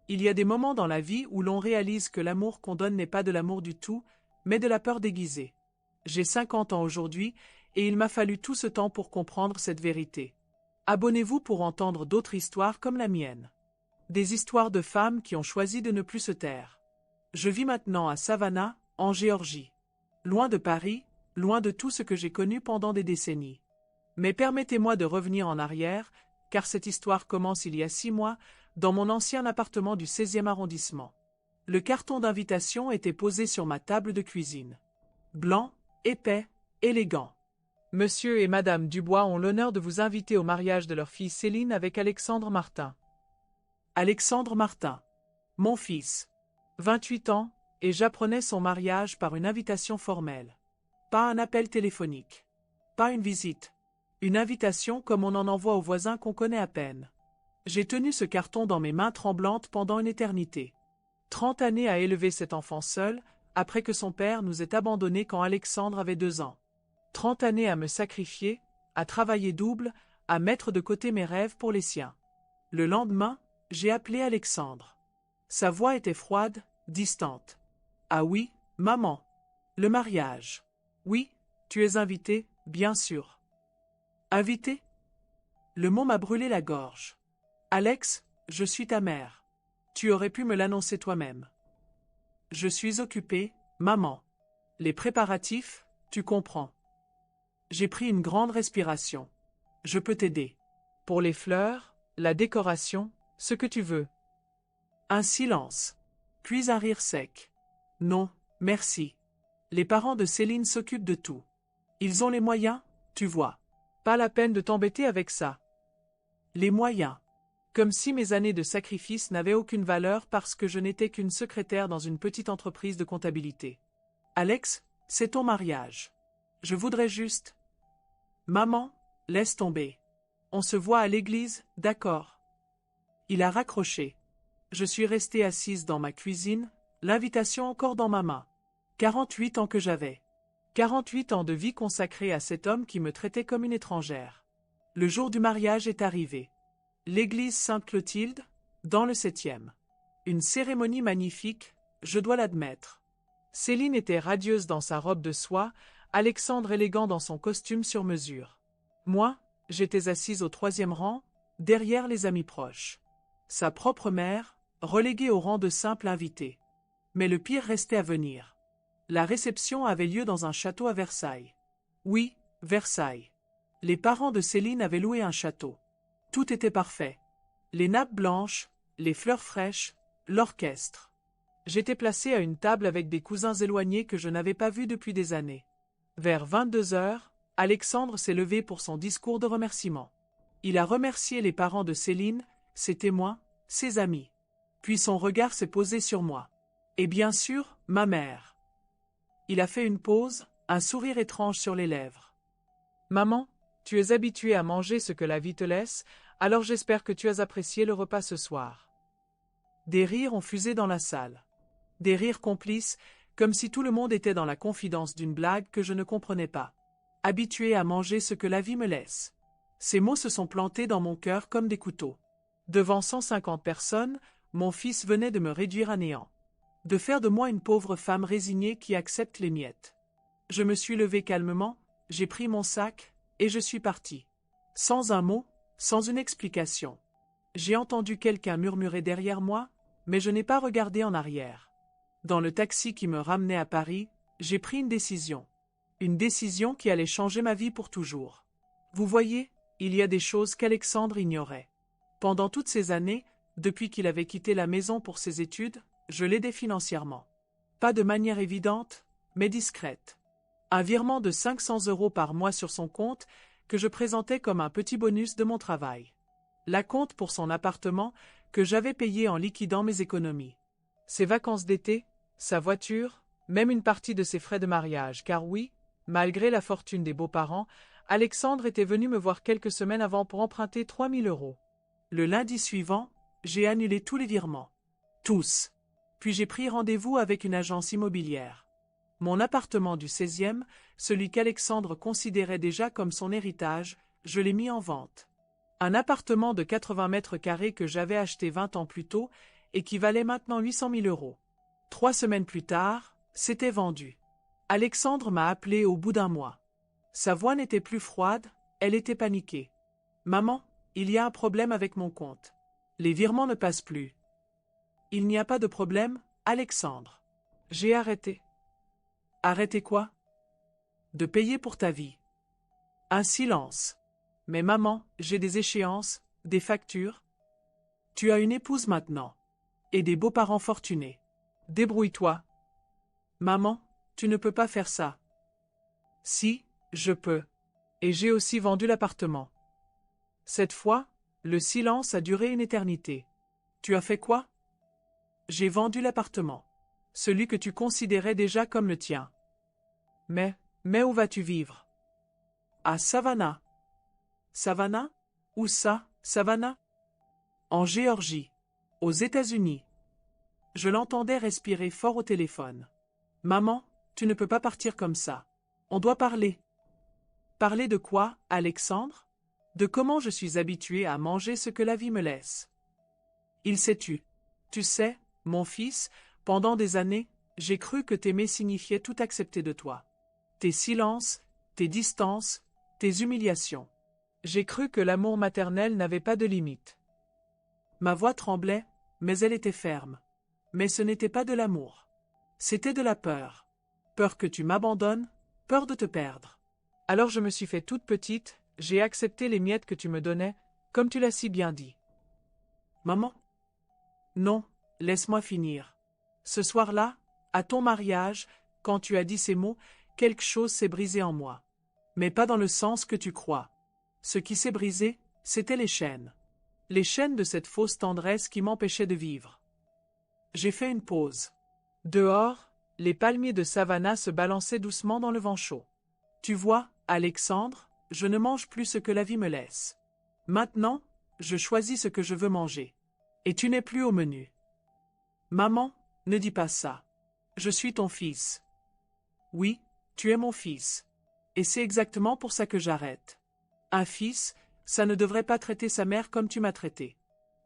Il y a des moments dans la vie où l'on réalise que l'amour qu'on donne n'est pas de l'amour du tout, mais de la peur déguisée. J'ai 50 ans aujourd'hui, et il m'a fallu tout ce temps pour comprendre cette vérité. Abonnez-vous pour entendre d'autres histoires comme la mienne. Des histoires de femmes qui ont choisi de ne plus se taire. Je vis maintenant à Savannah, en Géorgie. Loin de Paris, loin de tout ce que j'ai connu pendant des décennies. Mais permettez-moi de revenir en arrière, car cette histoire commence il y a 6 mois, dans mon ancien appartement du 16e arrondissement. Le carton d'invitation était posé sur ma table de cuisine. Blanc, épais, élégant. Monsieur et Madame Dubois ont l'honneur de vous inviter au mariage de leur fille Céline avec Alexandre Martin. Alexandre Martin. Mon fils. 28 ans, et j'apprenais son mariage par une invitation formelle. Pas un appel téléphonique. Pas une visite. Une invitation comme on en envoie aux voisins qu'on connaît à peine. J'ai tenu ce carton dans mes mains tremblantes pendant une éternité. 30 années à élever cet enfant seul, après que son père nous ait abandonnés quand Alexandre avait 2 ans. 30 années à me sacrifier, à travailler double, à mettre de côté mes rêves pour les siens. Le lendemain, j'ai appelé Alexandre. Sa voix était froide, distante. Ah oui, maman. Le mariage. Oui, tu es invité, bien sûr. Invité? Le mot m'a brûlé la gorge. Alex, je suis ta mère. Tu aurais pu me l'annoncer toi-même. Je suis occupée, maman. Les préparatifs, tu comprends. J'ai pris une grande respiration. Je peux t'aider. Pour les fleurs, la décoration, ce que tu veux. Un silence. Puis un rire sec. Non, merci. Les parents de Céline s'occupent de tout. Ils ont les moyens, tu vois. Pas la peine de t'embêter avec ça. Les moyens. Comme si mes années de sacrifice n'avaient aucune valeur parce que je n'étais qu'une secrétaire dans une petite entreprise de comptabilité. Alex, c'est ton mariage. Je voudrais juste... Maman, laisse tomber. On se voit à l'église, d'accord. Il a raccroché. Je suis restée assise dans ma cuisine, l'invitation encore dans ma main. 48 ans que j'avais. 48 ans de vie consacrée à cet homme qui me traitait comme une étrangère. Le jour du mariage est arrivé. L'église Sainte-Clotilde, dans le 7e. Une cérémonie magnifique, je dois l'admettre. Céline était radieuse dans sa robe de soie, Alexandre élégant dans son costume sur mesure. Moi, j'étais assise au 3e rang, derrière les amis proches. Sa propre mère, reléguée au rang de simple invitée. Mais le pire restait à venir. La réception avait lieu dans un château à Versailles. Oui, Versailles. Les parents de Céline avaient loué un château. Tout était parfait. Les nappes blanches, les fleurs fraîches, l'orchestre. J'étais placée à une table avec des cousins éloignés que je n'avais pas vus depuis des années. Vers 22 heures, Alexandre s'est levé pour son discours de remerciement. Il a remercié les parents de Céline, ses témoins, ses amis. Puis son regard s'est posé sur moi. Et bien sûr, ma mère. Il a fait une pause, un sourire étrange sur les lèvres. Maman, tu es habituée à manger ce que la vie te laisse, alors j'espère que tu as apprécié le repas ce soir. Des rires ont fusé dans la salle. Des rires complices, comme si tout le monde était dans la confidence d'une blague que je ne comprenais pas. Habituée à manger ce que la vie me laisse. Ces mots se sont plantés dans mon cœur comme des couteaux. Devant 150 personnes, mon fils venait de me réduire à néant. De faire de moi une pauvre femme résignée qui accepte les miettes. Je me suis levée calmement, j'ai pris mon sac, et je suis partie. Sans un mot, sans une explication. J'ai entendu quelqu'un murmurer derrière moi, mais je n'ai pas regardé en arrière. Dans le taxi qui me ramenait à Paris, j'ai pris une décision. Une décision qui allait changer ma vie pour toujours. Vous voyez, il y a des choses qu'Alexandre ignorait. Pendant toutes ces années, depuis qu'il avait quitté la maison pour ses études, je l'aidais financièrement. Pas de manière évidente, mais discrète. Un virement de 500 € par mois sur son compte que je présentais comme un petit bonus de mon travail. L'acompte pour son appartement que j'avais payé en liquidant mes économies. Ses vacances d'été, sa voiture, même une partie de ses frais de mariage, car oui, malgré la fortune des beaux-parents, Alexandre était venu me voir quelques semaines avant pour emprunter 3000 €. Le lundi suivant, j'ai annulé tous les virements. Tous. Puis j'ai pris rendez-vous avec une agence immobilière. Mon appartement du 16e, celui qu'Alexandre considérait déjà comme son héritage, je l'ai mis en vente. Un appartement de 80 mètres carrés que j'avais acheté 20 ans plus tôt et qui valait maintenant 800 000 euros. 3 semaines plus tard, c'était vendu. Alexandre m'a appelé au bout d'un mois. Sa voix n'était plus froide, elle était paniquée. « Maman, il y a un problème avec mon compte. Les virements ne passent plus. » « Il n'y a pas de problème, Alexandre. J'ai arrêté. » « Arrêté quoi ? » « De payer pour ta vie. » Un silence. « Mais maman, j'ai des échéances, des factures. » « Tu as une épouse maintenant. Et des beaux-parents fortunés. Débrouille-toi. » « Maman, tu ne peux pas faire ça. » « Si, je peux. Et j'ai aussi vendu l'appartement. » Cette fois, le silence a duré une éternité. « Tu as fait quoi ? » « J'ai vendu l'appartement. Celui que tu considérais déjà comme le tien. » Mais où vas-tu vivre ? » « À Savannah. »« Savannah ? Où ça, Savannah ? » ?»« En Géorgie. Aux États-Unis. » Je l'entendais respirer fort au téléphone. « Maman, tu ne peux pas partir comme ça. On doit parler. » « Parler de quoi, Alexandre ? De comment je suis habitué à manger ce que la vie me laisse. » Il s'est tu. Tu sais, mon fils, pendant des années, j'ai cru que t'aimer signifiait tout accepter de toi. Tes silences, tes distances, tes humiliations. J'ai cru que l'amour maternel n'avait pas de limite. Ma voix tremblait, mais elle était ferme. Mais ce n'était pas de l'amour. C'était de la peur. Peur que tu m'abandonnes, peur de te perdre. Alors je me suis fait toute petite, j'ai accepté les miettes que tu me donnais, comme tu l'as si bien dit. Maman ? Non, laisse-moi finir. Ce soir-là, à ton mariage, quand tu as dit ces mots, quelque chose s'est brisé en moi. Mais pas dans le sens que tu crois. Ce qui s'est brisé, c'était les chaînes. Les chaînes de cette fausse tendresse qui m'empêchait de vivre. J'ai fait une pause. Dehors, les palmiers de Savannah se balançaient doucement dans le vent chaud. Tu vois, Alexandre, je ne mange plus ce que la vie me laisse. Maintenant, je choisis ce que je veux manger. Et tu n'es plus au menu. Maman, ne dis pas ça. Je suis ton fils. Oui, tu es mon fils. Et c'est exactement pour ça que j'arrête. Un fils, ça ne devrait pas traiter sa mère comme tu m'as traité.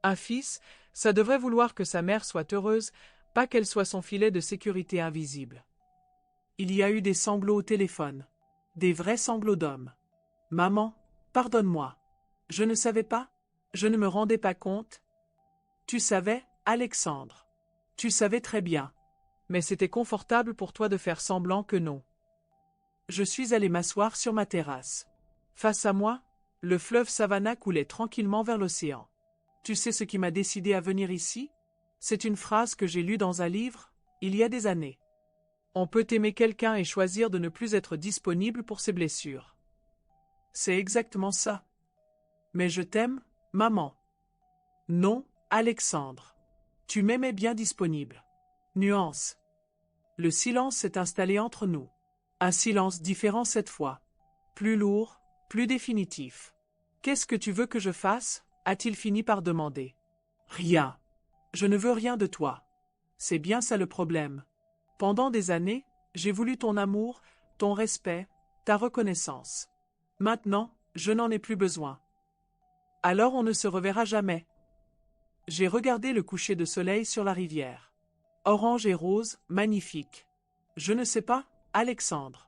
Un fils, ça devrait vouloir que sa mère soit heureuse, pas qu'elle soit son filet de sécurité invisible. Il y a eu des sanglots au téléphone. Des vrais sanglots d'homme. Maman, pardonne-moi. Je ne savais pas, je ne me rendais pas compte. Tu savais, Alexandre. Tu savais très bien. Mais c'était confortable pour toi de faire semblant que non. Je suis allé m'asseoir sur ma terrasse. Face à moi, le fleuve Savannah coulait tranquillement vers l'océan. Tu sais ce qui m'a décidé à venir ici ? C'est une phrase que j'ai lue dans un livre, il y a des années. On peut aimer quelqu'un et choisir de ne plus être disponible pour ses blessures. C'est exactement ça. Mais je t'aime, maman. Non, Alexandre. Tu m'aimais bien disponible. Nuance. Le silence s'est installé entre nous. Un silence différent cette fois. Plus lourd, plus définitif. Qu'est-ce que tu veux que je fasse ? A-t-il fini par demander. Rien. Je ne veux rien de toi. C'est bien ça le problème. Pendant des années, j'ai voulu ton amour, ton respect, ta reconnaissance. Maintenant, je n'en ai plus besoin. Alors on ne se reverra jamais. J'ai regardé le coucher de soleil sur la rivière. Orange et rose, magnifique. Je ne sais pas, Alexandre.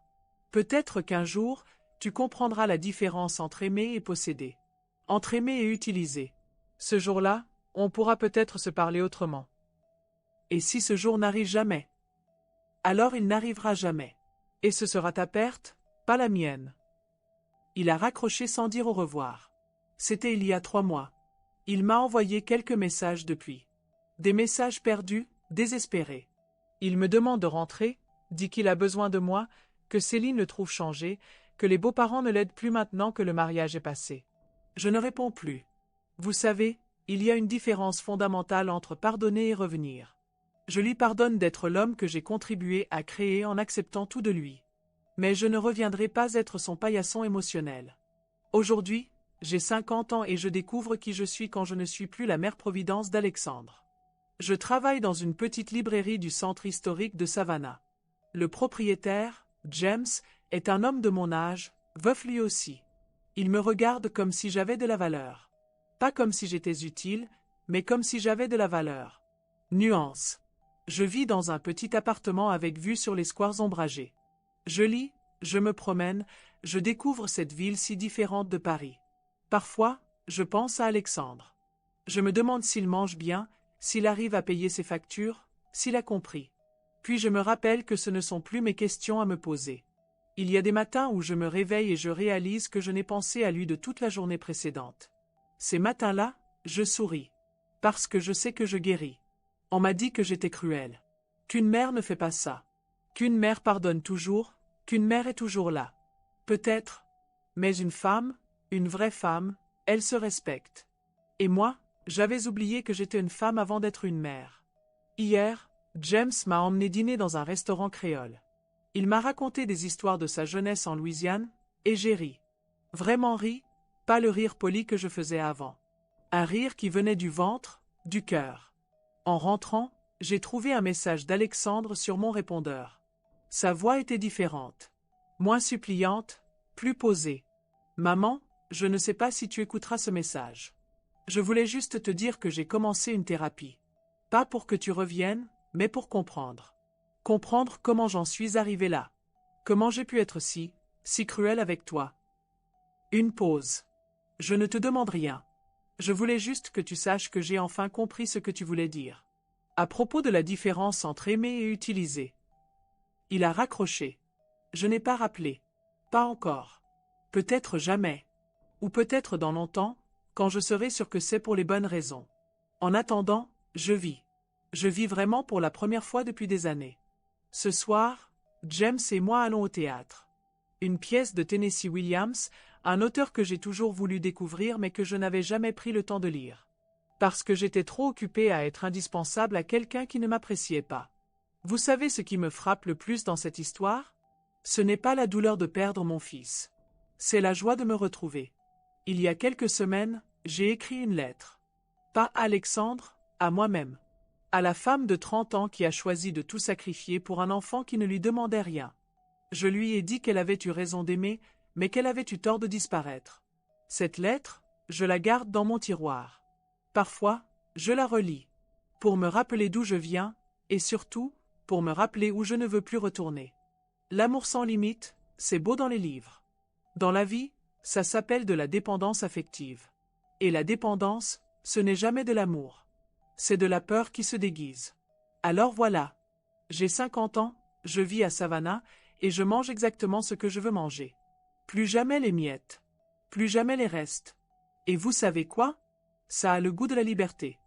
Peut-être qu'un jour, tu comprendras la différence entre aimer et posséder. Entre aimer et utiliser. Ce jour-là, on pourra peut-être se parler autrement. Et si ce jour n'arrive jamais ? Alors il n'arrivera jamais. Et ce sera ta perte, pas la mienne. Il a raccroché sans dire au revoir. C'était il y a 3 mois. Il m'a envoyé quelques messages depuis. Des messages perdus, désespérés. Il me demande de rentrer, dit qu'il a besoin de moi, que Céline le trouve changé, que les beaux-parents ne l'aident plus maintenant que le mariage est passé. Je ne réponds plus. Vous savez, il y a une différence fondamentale entre pardonner et revenir. Je lui pardonne d'être l'homme que j'ai contribué à créer en acceptant tout de lui. Mais je ne reviendrai pas être son paillasson émotionnel. Aujourd'hui, j'ai 50 ans et je découvre qui je suis quand je ne suis plus la mère Providence d'Alexandre. Je travaille dans une petite librairie du centre historique de Savannah. Le propriétaire, James, est un homme de mon âge, veuf lui aussi. Il me regarde comme si j'avais de la valeur. Pas comme si j'étais utile, mais comme si j'avais de la valeur. Nuance. Je vis dans un petit appartement avec vue sur les squares ombragés. Je lis, je me promène, je découvre cette ville si différente de Paris. Parfois, je pense à Alexandre. Je me demande s'il mange bien, s'il arrive à payer ses factures, s'il a compris. Puis je me rappelle que ce ne sont plus mes questions à me poser. Il y a des matins où je me réveille et je réalise que je n'ai pensé à lui de toute la journée précédente. Ces matins-là, je souris. Parce que je sais que je guéris. On m'a dit que j'étais cruelle. Qu'une mère ne fait pas ça. Qu'une mère pardonne toujours, qu'une mère est toujours là. Peut-être. Mais une femme, une vraie femme, elle se respecte. Et moi, j'avais oublié que j'étais une femme avant d'être une mère. Hier, James m'a emmené dîner dans un restaurant créole. Il m'a raconté des histoires de sa jeunesse en Louisiane, et j'ai ri. Vraiment ri, pas le rire poli que je faisais avant. Un rire qui venait du ventre, du cœur. En rentrant, j'ai trouvé un message d'Alexandre sur mon répondeur. Sa voix était différente. Moins suppliante, plus posée. Maman, je ne sais pas si tu écouteras ce message. Je voulais juste te dire que j'ai commencé une thérapie. Pas pour que tu reviennes, mais pour comprendre. Comprendre comment j'en suis arrivé là. Comment j'ai pu être si cruel avec toi. Une pause. Je ne te demande rien. Je voulais juste que tu saches que j'ai enfin compris ce que tu voulais dire. À propos de la différence entre aimer et utiliser. Il a raccroché. Je n'ai pas rappelé. Pas encore. Peut-être jamais. Ou peut-être dans longtemps, quand je serai sûr que c'est pour les bonnes raisons. En attendant, je vis. Je vis vraiment pour la première fois depuis des années. Ce soir, James et moi allons au théâtre. Une pièce de Tennessee Williams, un auteur que j'ai toujours voulu découvrir mais que je n'avais jamais pris le temps de lire. Parce que j'étais trop occupée à être indispensable à quelqu'un qui ne m'appréciait pas. Vous savez ce qui me frappe le plus dans cette histoire? Ce n'est pas la douleur de perdre mon fils. C'est la joie de me retrouver. Il y a quelques semaines, j'ai écrit une lettre. Pas à Alexandre, à moi-même. À la femme de 30 ans qui a choisi de tout sacrifier pour un enfant qui ne lui demandait rien. Je lui ai dit qu'elle avait eu raison d'aimer, mais qu'elle avait eu tort de disparaître. Cette lettre, je la garde dans mon tiroir. Parfois, je la relis. Pour me rappeler d'où je viens, et surtout, pour me rappeler où je ne veux plus retourner. L'amour sans limite, c'est beau dans les livres. Dans la vie, ça s'appelle de la dépendance affective. Et la dépendance, ce n'est jamais de l'amour. C'est de la peur qui se déguise. Alors voilà. J'ai 50 ans, je vis à Savannah, et je mange exactement ce que je veux manger. Plus jamais les miettes. Plus jamais les restes. Et vous savez quoi? Ça a le goût de la liberté.